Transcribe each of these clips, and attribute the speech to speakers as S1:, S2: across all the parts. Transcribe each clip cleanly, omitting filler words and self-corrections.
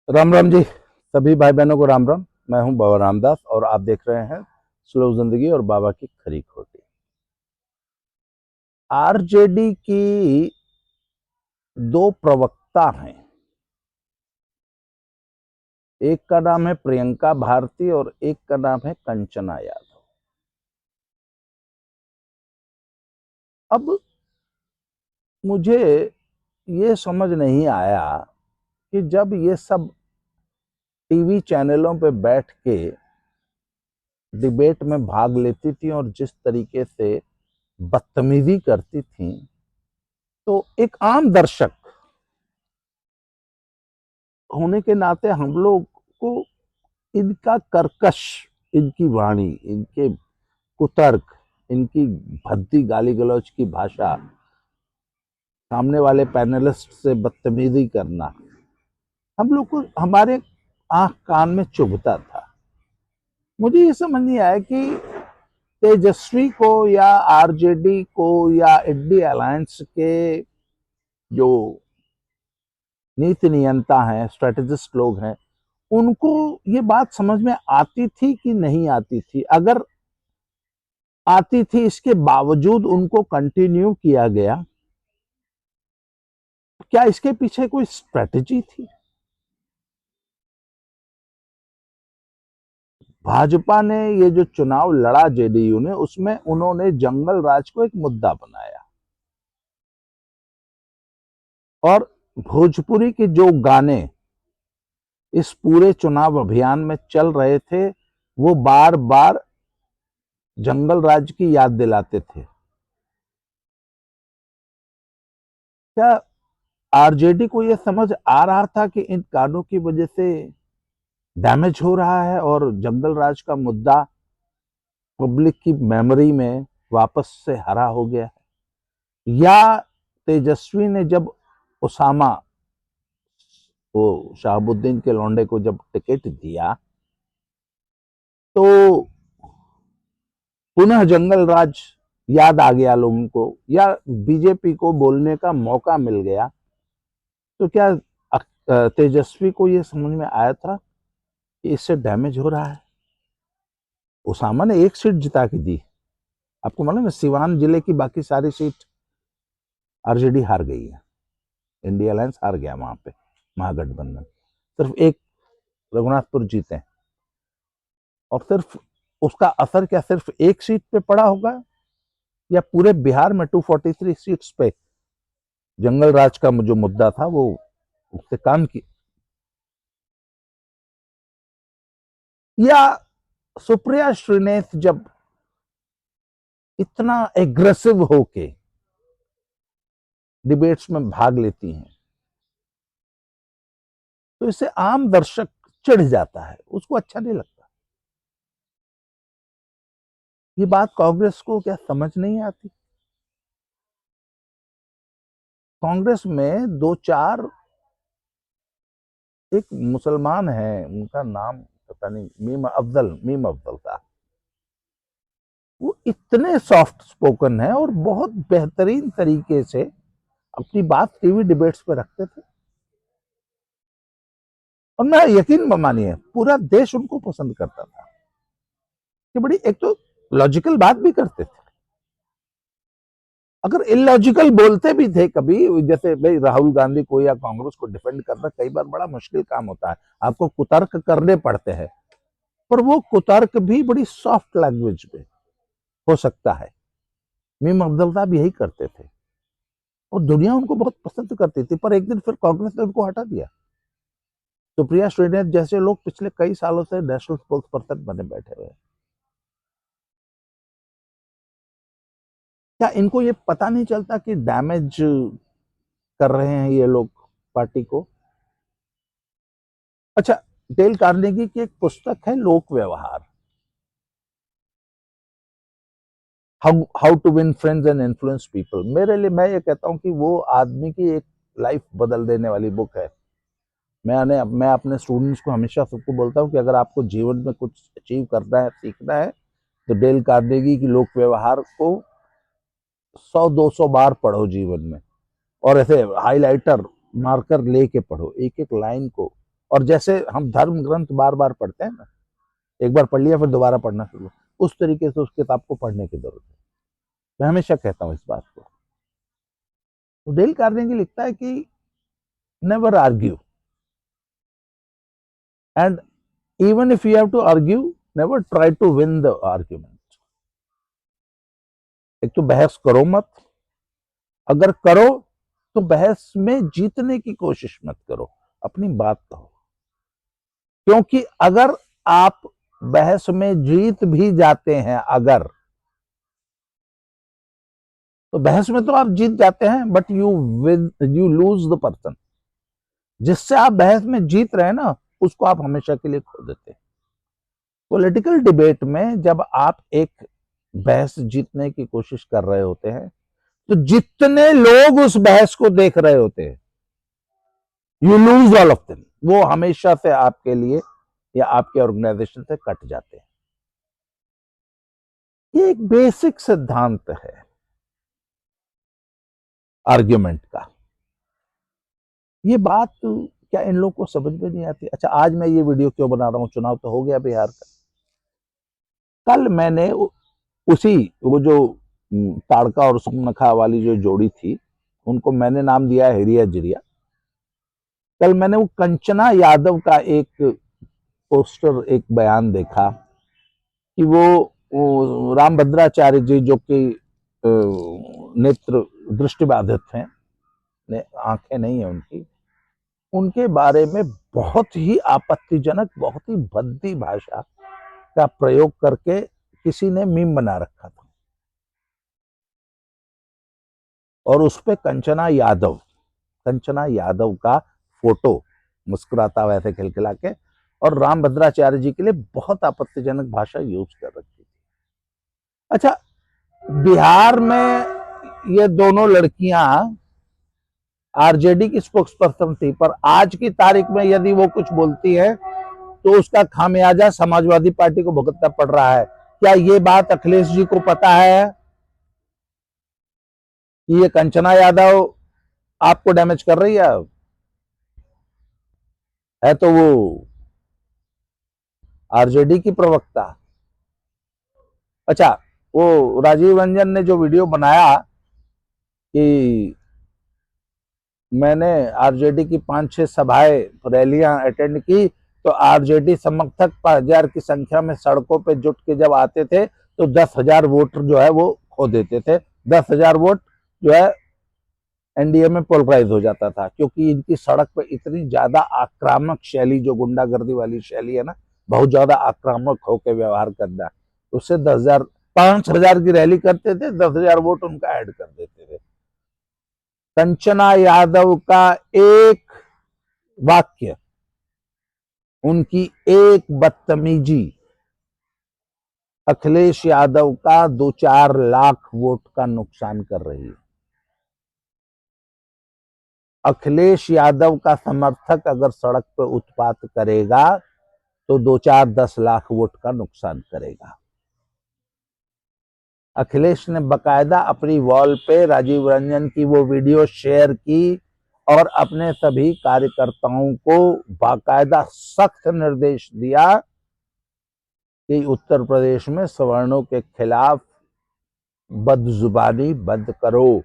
S1: राम राम जी। सभी भाई बहनों को राम राम। मैं हूं बाबा रामदास और आप देख रहे हैं स्लो जिंदगी और बाबा की खरी खोटी। आरजेडी की दो प्रवक्ता हैं। एक का नाम है प्रियंका भारती और एक का नाम है कंचना यादव। अब मुझे ये समझ नहीं आया कि जब ये सब टीवी चैनलों पे बैठ के डिबेट में भाग लेती थी और जिस तरीके से बदतमीजी करती थी, तो एक आम दर्शक होने के नाते हम लोग को इनका कर्कश, इनकी वाणी, इनके कुतर्क, इनकी भद्दी गाली गलौज की भाषा, सामने वाले पैनलिस्ट से बदतमीजी करना हम लोग को हमारे आंख कान में चुभता था। मुझे ये समझ नहीं आया कि तेजस्वी को या आरजेडी को या इंडी अलायंस के जो नीति नियंता हैं, स्ट्रेटेजिस्ट लोग हैं, उनको ये बात समझ में आती थी कि नहीं आती थी। अगर आती थी, इसके बावजूद उनको कंटिन्यू किया गया, क्या इसके पीछे कोई स्ट्रेटेजी थी? भाजपा ने ये जो चुनाव लड़ा जेडीयू ने, उसमें उन्होंने जंगल राज को एक मुद्दा बनाया और भोजपुरी के जो गाने इस पूरे चुनाव अभियान में चल रहे थे, वो बार बार जंगल राज की याद दिलाते थे। क्या आरजेडी को यह समझ आ रहा था कि इन गानों की वजह से डैमेज हो रहा है और जंगल राज का मुद्दा पब्लिक की मेमोरी में वापस से हरा हो गया है? या तेजस्वी ने जब उसामा, वो शहाबुद्दीन के लौंडे को जब टिकट दिया, तो पुनः जंगल राज याद आ गया लोगों को, या बीजेपी को बोलने का मौका मिल गया? तो क्या तेजस्वी को यह समझ में आया था कि इससे डैमेज हो रहा है? उसामा ने एक सीट जिता के दी। आपको मालूम है, सिवान जिले की बाकी सारी सीट आरजेडी हार गई है। इंडिया अलायंस हार गया वहां पे, महागठबंधन। सिर्फ एक रघुनाथपुर जीते हैं। और सिर्फ उसका असर क्या सिर्फ एक सीट पे पड़ा होगा, या पूरे बिहार में 243 सीट्स पे जंगल राज का जो मुद्दा था वो उससे काम किया? या सुप्रिया श्रीनेत जब इतना एग्रेसिव होके डिबेट्स में भाग लेती हैं, तो इससे आम दर्शक चिढ़ जाता है, उसको अच्छा नहीं लगता। ये बात कांग्रेस को क्या समझ नहीं आती? कांग्रेस में दो चार, एक मुसलमान है, उनका नाम पता नहीं, मीम अफजल था। वो इतने सॉफ्ट स्पोकन है और बहुत बेहतरीन तरीके से अपनी बात टीवी डिबेट्स पे रखते थे। और मैं यकीन मानिए, पूरा देश उनको पसंद करता था कि बड़ी एक तो लॉजिकल बात भी करते थे। अगर इलॉजिकल बोलते भी थे कभी, जैसे भाई राहुल गांधी को या कांग्रेस को डिफेंड करना कई बार बड़ा मुश्किल काम होता है, आपको कुतर्क करने पड़ते हैं, पर वो कुतर्क भी बड़ी सॉफ्ट लैंग्वेज में हो सकता है। मीम अफजल साहब यही करते थे और दुनिया उनको बहुत पसंद करती थी। पर एक दिन फिर कांग्रेस ने उनको हटा दिया। सुप्रिया श्रीनेत जैसे लोग पिछले कई सालों से नेशनल स्पोक्स पर्सन बने बैठे हुए हैं। क्या इनको ये पता नहीं चलता कि डैमेज कर रहे हैं ये लोग पार्टी को? अच्छा, डेल कार्नेगी की एक पुस्तक है, लोक व्यवहार, how to win friends and influence people. मेरे लिए, मैं ये कहता हूं कि वो आदमी की एक लाइफ बदल देने वाली बुक है। मैं अपने स्टूडेंट्स को हमेशा सबको बोलता हूं कि अगर आपको जीवन में कुछ अचीव करना है, सीखना है, तो डेल कार्नेगी की लोक व्यवहार को 100-200 बार पढ़ो जीवन में, और ऐसे हाइलाइटर मार्कर लेके पढ़ो एक एक लाइन को। और जैसे हम धर्म ग्रंथ बार बार पढ़ते हैं ना, एक बार पढ़ लिया फिर दोबारा पढ़ना शुरू, उस तरीके से उस किताब को पढ़ने की जरूरत है। मैं हमेशा कहता हूं इस बात को। तो डेल कार्नेगी लिखता है कि never argue, and even if you have to argue, never try to win the argument. एक तो बहस करो मत, अगर करो तो बहस में जीतने की कोशिश मत करो, अपनी बात कहो। क्योंकि अगर आप बहस में जीत भी जाते हैं, अगर, तो बहस में तो आप जीत जाते हैं, but you lose the person जिससे आप बहस में जीत रहे हैं ना, उसको आप हमेशा के लिए खो देते हैं। पॉलिटिकल डिबेट में जब आप एक बहस जीतने की कोशिश कर रहे होते हैं, तो जितने लोग उस बहस को देख रहे होते हैं, you lose all of them, वो हमेशा से आपके लिए या आपके ऑर्गेनाइजेशन से कट जाते हैं। ये एक बेसिक सिद्धांत है आर्ग्यूमेंट का। ये बात क्या इन लोगों को समझ में नहीं आती? अच्छा, आज मैं ये वीडियो क्यों बना रहा हूं? चुनाव तो हो गया बिहार का। कल मैंने उसी वो जो ताड़का और सुनखा वाली जो जोड़ी थी, उनको मैंने नाम दिया हिरिया जिरिया। कल मैंने वो कंचना यादव का एक पोस्टर, एक बयान देखा कि वो रामभद्राचार्य जी, जो कि नेत्र दृष्टिबाधित हैं, आंखें नहीं है उनकी, उनके बारे में बहुत ही आपत्तिजनक, बहुत ही भद्दी भाषा का प्रयोग करके किसी ने मीम बना रखा था, और उस पे कंचना यादव का फोटो मुस्कुराता हुआ ऐसे खिलखिला के, और रामभद्राचार्य जी के लिए बहुत आपत्तिजनक भाषा यूज कर रखी थी। अच्छा, बिहार में ये दोनों लड़कियां आरजेडी की स्पोक्स पर्सन थी, पर आज की तारीख में यदि वो कुछ बोलती है तो उसका खामियाजा समाजवादी पार्टी को भुगतना पड़ रहा है। क्या ये बात अखिलेश जी को पता है कि ये कंचना यादव आपको डैमेज कर रही है तो वो आरजेडी की प्रवक्ता। अच्छा, वो राजीव रंजन ने जो वीडियो बनाया कि मैंने आरजेडी की 5-6 सभाएं, रैलियां अटेंड की, तो आरजेडी समर्थक 5,000 की संख्या में सड़कों पे जुट के जब आते थे तो 10,000 वोट जो है वो खो देते थे। 10,000 वोट जो है एनडीए में पोलराइज हो जाता था, क्योंकि इनकी सड़क पे इतनी ज्यादा आक्रामक शैली, जो गुंडागर्दी वाली शैली है ना, बहुत ज्यादा आक्रामक होकर व्यवहार करना, उससे 10,000 5,000 की रैली करते थे, 10,000 वोट उनका ऐड कर देते थे। कंचना यादव का एक वाक्य, उनकी एक बदतमीजी अखिलेश यादव का 2-4 लाख वोट का नुकसान कर रही है। अखिलेश यादव का समर्थक अगर सड़क पर उत्पात करेगा तो 2-4-10 लाख वोट का नुकसान करेगा। अखिलेश ने बकायदा अपनी वॉल पे राजीव रंजन की वो वीडियो शेयर की और अपने सभी कार्यकर्ताओं को बाकायदा सख्त निर्देश दिया कि उत्तर प्रदेश में सवर्णों के खिलाफ बदजुबानी बंद करो,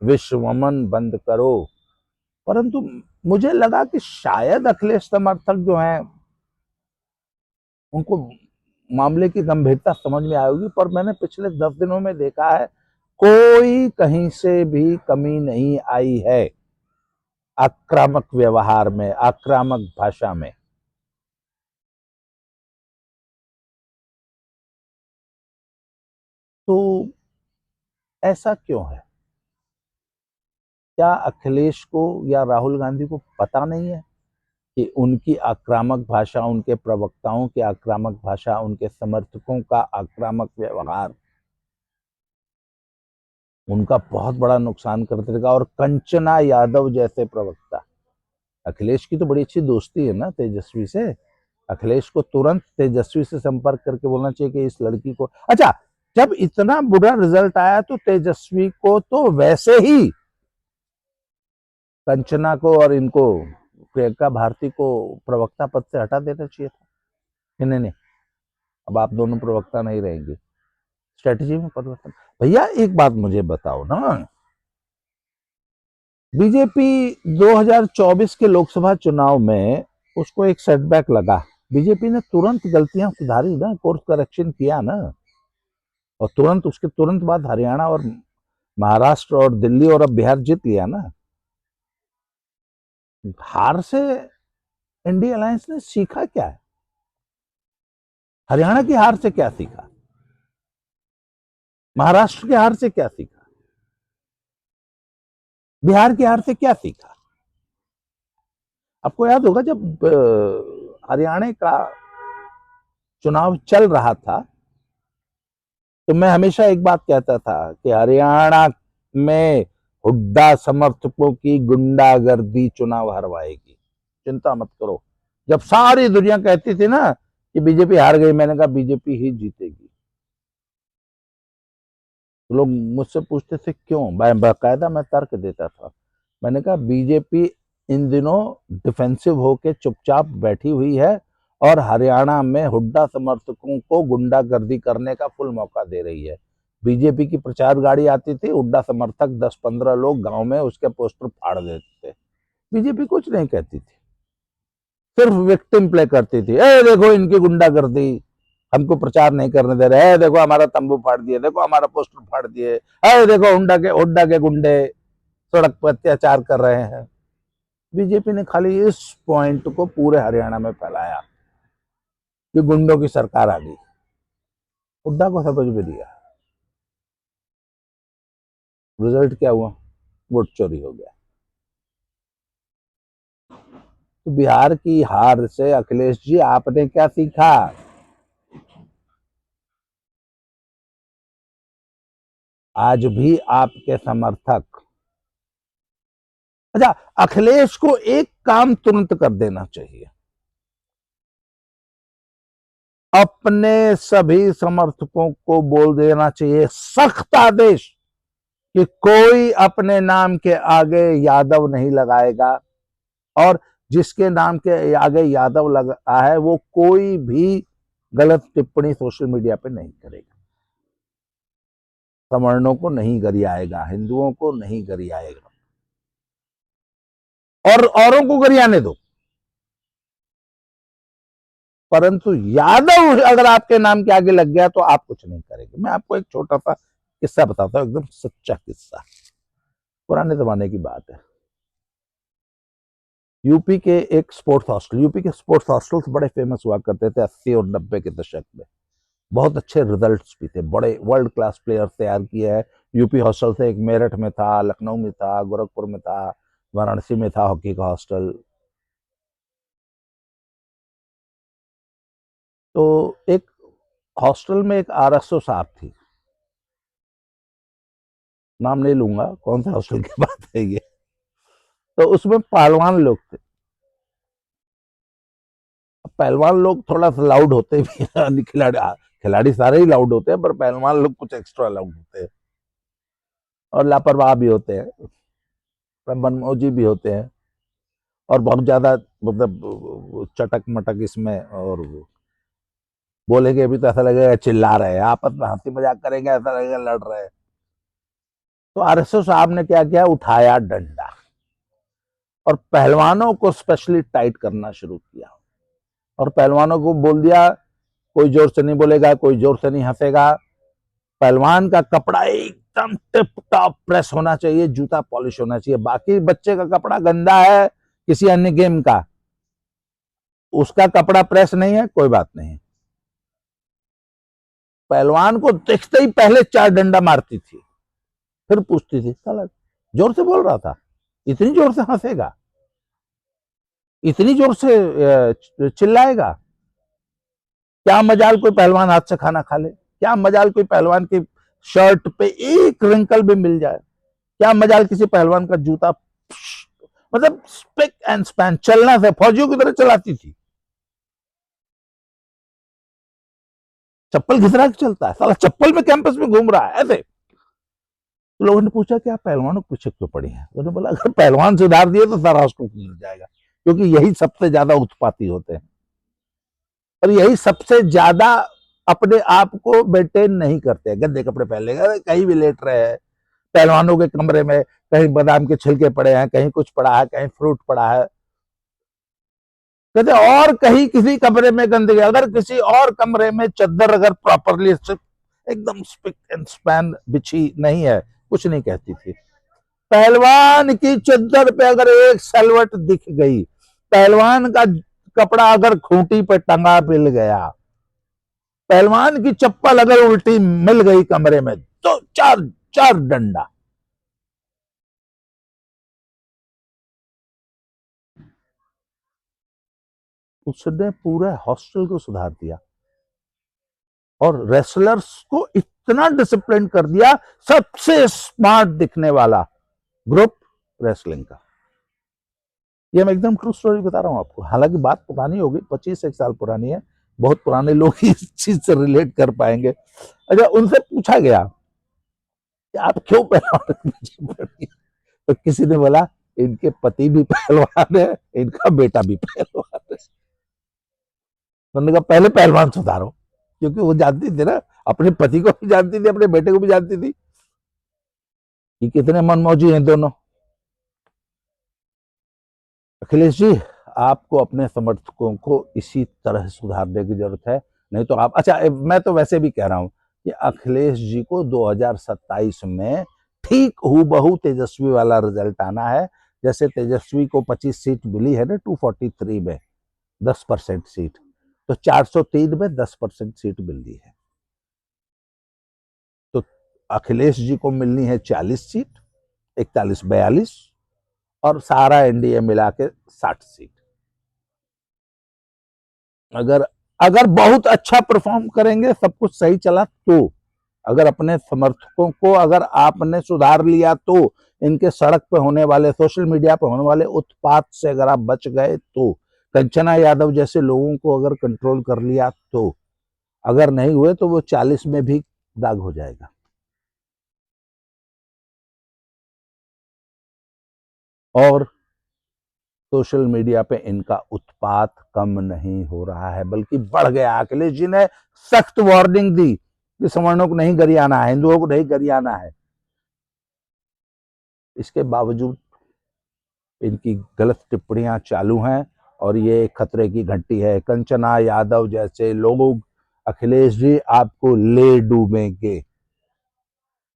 S1: विश्वमन बंद करो। परंतु मुझे लगा कि शायद अखिलेश समर्थक जो हैं उनको मामले की गंभीरता समझ में आएगी, पर मैंने पिछले 10 दिनों में देखा है कोई कहीं से भी कमी नहीं आई है आक्रामक व्यवहार में, आक्रामक भाषा में। तो ऐसा क्यों है? क्या अखिलेश को या राहुल गांधी को पता नहीं है कि उनकी आक्रामक भाषा, उनके प्रवक्ताओं की आक्रामक भाषा, उनके समर्थकों का आक्रामक व्यवहार उनका बहुत बड़ा नुकसान कर देगा? और कंचना यादव जैसे प्रवक्ता, अखिलेश की तो बड़ी अच्छी दोस्ती है ना तेजस्वी से, अखिलेश को तुरंत तेजस्वी से संपर्क करके बोलना चाहिए कि इस लड़की को, अच्छा, जब इतना बुरा रिजल्ट आया तो तेजस्वी को तो वैसे ही कंचना को और इनको प्रियंका भारती को प्रवक्ता पद से हटा देना चाहिए था कि नहीं नहीं, अब आप दोनों प्रवक्ता नहीं रहेंगे, स्ट्रेटेजी में परिवर्तन। भैया एक बात मुझे बताओ ना, बीजेपी 2024 के लोकसभा चुनाव में उसको एक सेटबैक लगा, बीजेपी ने तुरंत गलतियां सुधारी ना, कोर्स करेक्शन किया ना, और तुरंत उसके तुरंत बाद हरियाणा और महाराष्ट्र और दिल्ली और अब बिहार जीत लिया ना। हार से इंडिया अलायंस ने सीखा क्या है? हरियाणा की हार से क्या सीखा? महाराष्ट्र की हार से क्या सीखा? बिहार की हार से क्या सीखा? आपको याद होगा जब हरियाणा का चुनाव चल रहा था तो मैं हमेशा एक बात कहता था कि हरियाणा में हुड्डा समर्थकों की गुंडागर्दी चुनाव हरवाएगी, चिंता मत करो। जब सारी दुनिया कहती थी ना कि बीजेपी हार गई, मैंने कहा बीजेपी ही जीतेगी। तो लोग मुझसे पूछते थे क्यों, बाकायदा मैं तर्क देता था। मैंने कहा बीजेपी इन दिनों डिफेंसिव होके चुपचाप बैठी हुई है और हरियाणा में हुड्डा समर्थकों को गुंडागर्दी करने का फुल मौका दे रही है। बीजेपी की प्रचार गाड़ी आती थी, हुड्डा समर्थक 10-15 लोग गांव में उसके पोस्टर फाड़ देते थे, बीजेपी कुछ नहीं कहती थी, सिर्फ विक्टिम प्ले करती थी। ए देखो इनकी गुंडागर्दी, हमको प्रचार नहीं करने दे रहे, देखो हमारा तंबू फाड़ दिए, देखो हमारा पोस्टर फाड़ दिए, अरे देखो हुड्डा के गुंडे सड़क पर अत्याचार कर रहे हैं। बीजेपी ने खाली इस पॉइंट को पूरे हरियाणा में फैलाया कि गुंडों की सरकार आ गई, हुड्डा को समझ में दिया। रिजल्ट क्या हुआ? वोट चोरी हो गया। तो बिहार की हार से अखिलेश जी आपने क्या सीखा? आज भी आपके समर्थक, अच्छा अखिलेश को एक काम तुरंत कर देना चाहिए, अपने सभी समर्थकों को बोल देना चाहिए, सख्त आदेश, कि कोई अपने नाम के आगे यादव नहीं लगाएगा, और जिसके नाम के आगे यादव लगा है वो कोई भी गलत टिप्पणी सोशल मीडिया पे नहीं करेगा, सवर्णों को नहीं गरियाएगा, हिंदुओं को नहीं गरियाएगा, और औरों को गरियाने दो, परंतु यादव अगर आपके नाम के आगे लग गया तो आप कुछ नहीं करेंगे। मैं आपको एक छोटा सा किस्सा बताता हूं, एकदम सच्चा किस्सा, पुराने जमाने की बात है। यूपी के एक स्पोर्ट्स हॉस्टल, यूपी के स्पोर्ट्स हॉस्टल्स बड़े फेमस हुआ करते थे 80 और 90 के दशक में, बहुत अच्छे रिजल्ट्स भी थे, बड़े वर्ल्ड क्लास प्लेयर्स तैयार किए हैं यूपी हॉस्टल से। एक मेरठ में था, लखनऊ में था, गोरखपुर में था, वाराणसी में था हॉकी का हॉस्टल। तो एक हॉस्टल में एक आरएसओ साहब थी, नाम नहीं लूंगा कौन से हॉस्टल की बात है ये। तो उसमें पहलवान लोग थे, पहलवान लोग थोड़ा सा लाउड होते भी हैं, खिलाड़ी खिलाड़ी सारे ही लाउड होते हैं पर पहलवान लोग कुछ एक्स्ट्रा लाउड होते हैं और लापरवाह भी होते हैं, मनमौजी भी होते हैं, और बहुत ज्यादा मतलब चटक मटक इसमें, और बोलेंगे अभी तो ऐसा लगेगा चिल्ला रहे हैं, आपस में हंसी मजाक करेंगे ऐसा लगेगा लड़ रहे हैं। तो आरएसओ साहब ने क्या किया, उठाया डंडा और पहलवानों को स्पेशली टाइट करना शुरू किया, और पहलवानों को बोल दिया कोई जोर से नहीं बोलेगा, कोई जोर से नहीं हंसेगा, पहलवान का कपड़ा एकदम टिप टॉप प्रेस होना चाहिए, जूता पॉलिश होना चाहिए, बाकी बच्चे का कपड़ा गंदा है किसी अन्य गेम का, उसका कपड़ा प्रेस नहीं है कोई बात नहीं। पहलवान को देखते ही पहले 4 डंडा मारती थी, फिर पूछती थी साला जोर से बोल रहा था, इतनी जोर से हंसेगा, इतनी जोर से चिल्लाएगा, क्या मजाल कोई पहलवान हाथ से खाना खा ले, क्या मजाल कोई पहलवान की शर्ट पे एक रिंकल भी मिल जाए, क्या मजाल किसी पहलवान का जूता, मतलब स्पिक एंड स्पैन, चलना से फौजियों की तरह चलाती थी, चप्पल घिसरा के चलता है साला, चप्पल में कैंपस में घूम रहा है ऐसे। तो लोगों ने पूछा कि आप पहलवानों के पीछे क्यों पड़ी हैं? उन्होंने बोला अगर पहलवान सुधार दिए तो सारा हॉस्टल सुधर जाएगा। क्योंकि यही सबसे ज्यादा उत्पाती होते हैं और यही सबसे ज्यादा अपने आप को मेंटेन नहीं करते हैं। गंदे कपड़े पहन लेंगे, कहीं भी लेट रहे हैं पहलवानों के कमरे में, कहीं बादाम के छिलके पड़े हैं, कहीं कुछ पड़ा है, कहीं फ्रूट पड़ा है, कहते और कहीं किसी कमरे में गंदगी, अगर किसी और कमरे में चद्दर अगर प्रॉपरली एकदम स्पिक एंड स्पैन बिछी नहीं है, कुछ नहीं कहती थी। पहलवान की चद्दर पे अगर एक सलवट दिख गई, पहलवान का कपड़ा अगर खूंटी पे टंगा मिल गया, पहलवान की चप्पल अगर उल्टी मिल गई कमरे में, तो चार चार डंडा। उसने पूरे हॉस्टल को सुधार दिया और रेसलर्स को इतना डिसिप्लिन कर दिया, सबसे स्मार्ट दिखने वाला ग्रुप रेसलिंग का। ये मैं एकदम ट्रू स्टोरी बता रहा हूं आपको, हालांकि बात पुरानी होगी, 25 साल पुरानी है, बहुत पुराने लोग इस चीज से रिलेट कर पाएंगे। अच्छा, उनसे पूछा गया कि आप क्यों पहलवान पड़ी, तो किसी ने बोला इनके पति भी पहलवान है, इनका बेटा भी पहलवान है। उन्होंने कहा पहले पहलवान सुधारो, क्योंकि वो जानती थी ना, अपने पति को भी जानती थी, अपने बेटे को भी जानती थी कि कितने मनमौजी हैं दोनों। अखिलेश जी, आपको अपने समर्थकों को इसी तरह सुधारने की जरूरत है, नहीं तो आप, अच्छा मैं तो वैसे भी कह रहा हूं कि अखिलेश जी को 2027 में ठीक हूबहू तेजस्वी वाला रिजल्ट आना है। जैसे तेजस्वी को 25 सीट मिली है ना 243 में, 10% सीट, तो 403 में 10% सीट मिलनी है, तो अखिलेश जी को मिलनी है 40 सीट, 41-42, और सारा एनडीए मिला के 60 सीट। अगर अगर बहुत अच्छा परफॉर्म करेंगे, सब कुछ सही चला तो, अगर अपने समर्थकों को अगर आपने सुधार लिया तो, इनके सड़क पे होने वाले, सोशल मीडिया पे होने वाले उत्पात से अगर आप बच गए तो, कंचना यादव जैसे लोगों को अगर कंट्रोल कर लिया तो, अगर नहीं हुए तो वो 40 में भी दाग हो जाएगा। और सोशल मीडिया पे इनका उत्पात कम नहीं हो रहा है, बल्कि बढ़ गया। अखिलेश जी ने सख्त वार्निंग दी कि सवर्णों को नहीं गरियाना है, हिंदुओं को नहीं गरियाना है, इसके बावजूद इनकी गलत टिप्पणियां चालू हैं और ये खतरे की घंटी है। कंचना यादव जैसे लोग अखिलेश जी आपको ले डूबेंगे।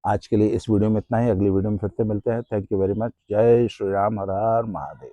S1: आज के लिए इस वीडियो में इतना ही, अगली वीडियो में फिर से मिलते हैं। Thank you very much. जय श्री राम, हर हर महादेव।